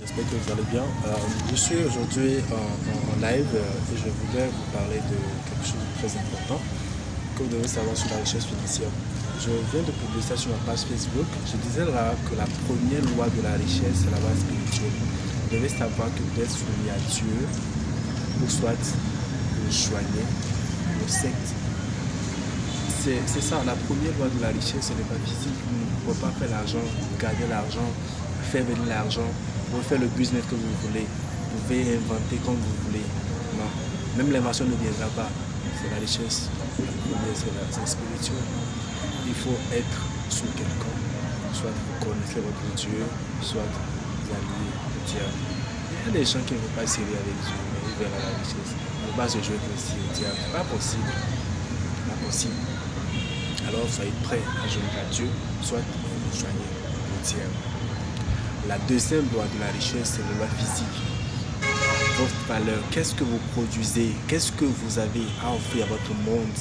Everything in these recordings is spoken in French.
J'espère que vous allez bien. Je suis aujourd'hui en live et je voulais vous parler de quelque chose de très important que vous devez savoir sur la richesse financière. Je viens de publier ça sur ma page Facebook. Je disais là que la première loi de la richesse, c'est la loi spirituelle. Vous devez savoir que vous êtes soumis à Dieu, ou soit vous joignez aux sectes. C'est ça, la première loi de la richesse, ce n'est pas physique. Vous ne pouvez pas faire l'argent, garder l'argent, faire venir l'argent. Vous pouvez faire le business que vous voulez. Vous pouvez inventer comme vous voulez. Non. Même l'invention ne viendra pas. C'est la richesse. La première, c'est spirituel. Il faut être sous quelqu'un. Soit vous connaissez votre Dieu, soit vous allez le diable. Il y a des gens qui ne veulent pas serrer avec Dieu, mais ils veulent la richesse. Ils ne veulent pas se jouer aussi au diable. C'est pas possible. Pas possible. Alors soyez prêts à jouer à Dieu, soit vous joignez au diable. La deuxième loi de la richesse, c'est la loi physique. Votre valeur, qu'est-ce que vous produisez? Qu'est-ce que vous avez à offrir à votre monde?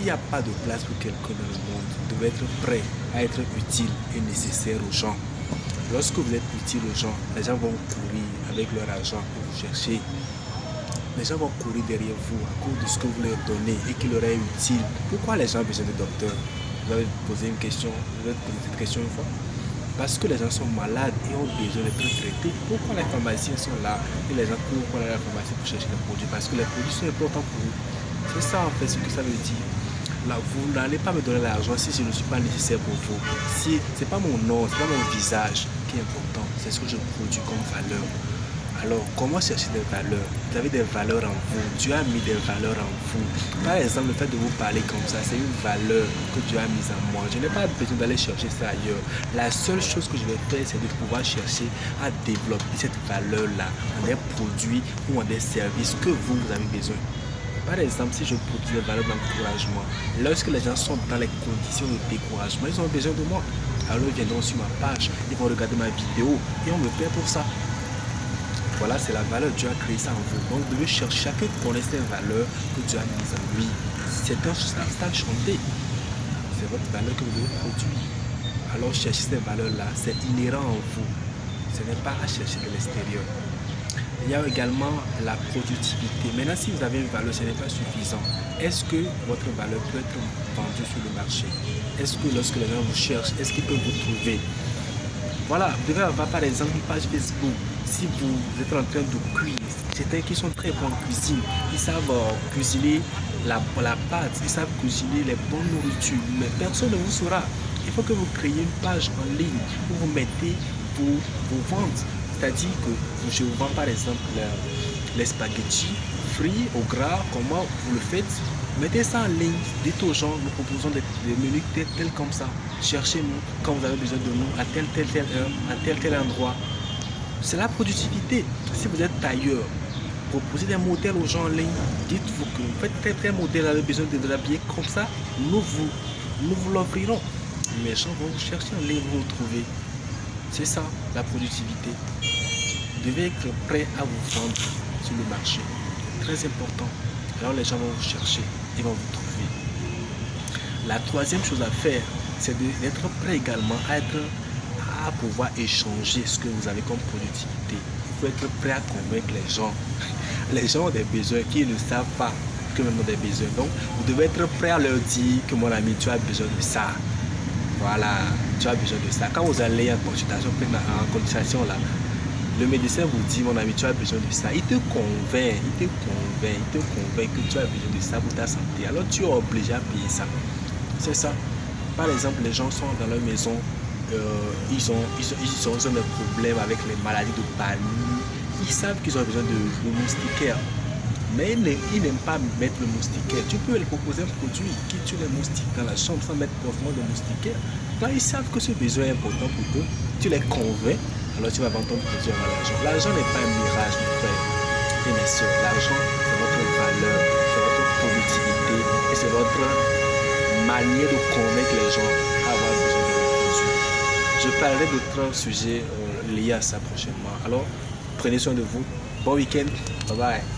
Il n'y a pas de place pour quelqu'un dans le monde. Vous devez être prêt à être utile et nécessaire aux gens. Lorsque vous êtes utile aux gens, les gens vont courir avec leur argent pour vous chercher. Les gens vont courir derrière vous à cause de ce que vous leur donnez et qui leur est utile. Pourquoi les gens ont besoin de docteurs? Vous avez posé une question, vous avez posé cette question une fois? Parce que les gens sont malades et ont besoin d'être traités. Pourquoi les pharmaciens sont là et les gens courent pour aller à la pharmacie pour chercher les produits? Parce que les produits sont importants pour vous. C'est ça en fait ce que ça veut dire. Là, vous n'allez pas me donner l'argent si je ne suis pas nécessaire pour vous. Si ce n'est pas mon nom, ce n'est pas mon visage qui est important, c'est ce que je produis comme valeur. Alors, comment chercher des valeurs? Vous avez des valeurs en vous. Dieu a mis des valeurs en vous. Par exemple, le fait de vous parler comme ça, c'est une valeur que Dieu a mise en moi. Je n'ai pas besoin d'aller chercher ça ailleurs. La seule chose que je vais faire, c'est de pouvoir chercher à développer cette valeur-là en des produits ou en des services que vous avez besoin. Par exemple, si je produis des valeurs d'encouragement, lorsque les gens sont dans les conditions de découragement, ils ont besoin de moi. Alors, ils viendront sur ma page, ils vont regarder ma vidéo et on me paie pour ça. Voilà, c'est la valeur, Dieu a créé ça en vous. Donc, vous devez chercher, chacun connaît ces valeurs que Dieu a mises en lui. C'est un style chanté. C'est votre valeur que vous devez produire. Alors, chercher ces valeurs-là, c'est inhérent en vous. Ce n'est pas à chercher de l'extérieur. Il y a également la productivité. Maintenant, si vous avez une valeur, ce n'est pas suffisant. Est-ce que votre valeur peut être vendue sur le marché? Est-ce que lorsque les gens vous cherchent, est-ce qu'ils peuvent vous trouver? Voilà, vous devez avoir par exemple une page Facebook. Si vous êtes en train de cuire, c'est qui sont très bons en cuisine. Ils savent cuisiner la pâte, ils savent cuisiner les bonnes nourritures, mais personne ne vous saura. Il faut que vous créez une page en ligne où vous mettez vos ventes. C'est-à-dire que je vous vends par exemple les spaghettis frits au gras, comment vous le faites. Mettez ça en ligne, dites aux gens, nous proposons des menus tels comme ça. Cherchez-nous quand vous avez besoin de nous à telle heure, à tel endroit. C'est la productivité. Si vous êtes tailleur, proposez des modèles aux gens en ligne. Dites-vous que vous faites tel modèle, avez besoin de l'habiller comme ça, nous vous l'offrirons. Mais les gens vont vous chercher en ligne, vous trouver. C'est ça la productivité. Vous devez être prêt à vous vendre sur le marché. Très important. Alors les gens vont vous chercher, ils vont vous trouver. La troisième chose à faire, c'est d'être prêt également à pouvoir échanger ce que vous avez comme productivité. Il faut être prêt à convaincre les gens. Les gens ont des besoins qu'ils ne savent pas qu'eux-mêmes ont des besoins. Donc, vous devez être prêt à leur dire que mon ami, tu as besoin de ça. Voilà, tu as besoin de ça. Quand vous allez en consultation là, le médecin vous dit, mon ami, tu as besoin de ça. Il te convainc que tu as besoin de ça pour ta santé. Alors tu es obligé à payer ça. C'est ça. Par exemple, les gens sont dans leur maison, ils ont des problèmes avec les maladies de panique. Ils savent qu'ils ont besoin de moustiquaires. Mais ils n'aiment pas mettre le moustiquaire. Tu peux leur proposer un produit qui tue les moustiques dans la chambre sans mettre forcément de moustiquaire. Quand ils savent que ce besoin est important pour eux, tu les convaincs. Alors tu vas vendre ton produit à l'argent. L'argent n'est pas un mirage, mes frères et mes soeurs. L'argent, c'est votre valeur, c'est votre productivité et c'est votre manière de convaincre les gens à avoir besoin de vos produits. Je parlerai d'autres sujets liés à ça prochainement. Alors, prenez soin de vous. Bon week-end. Bye bye.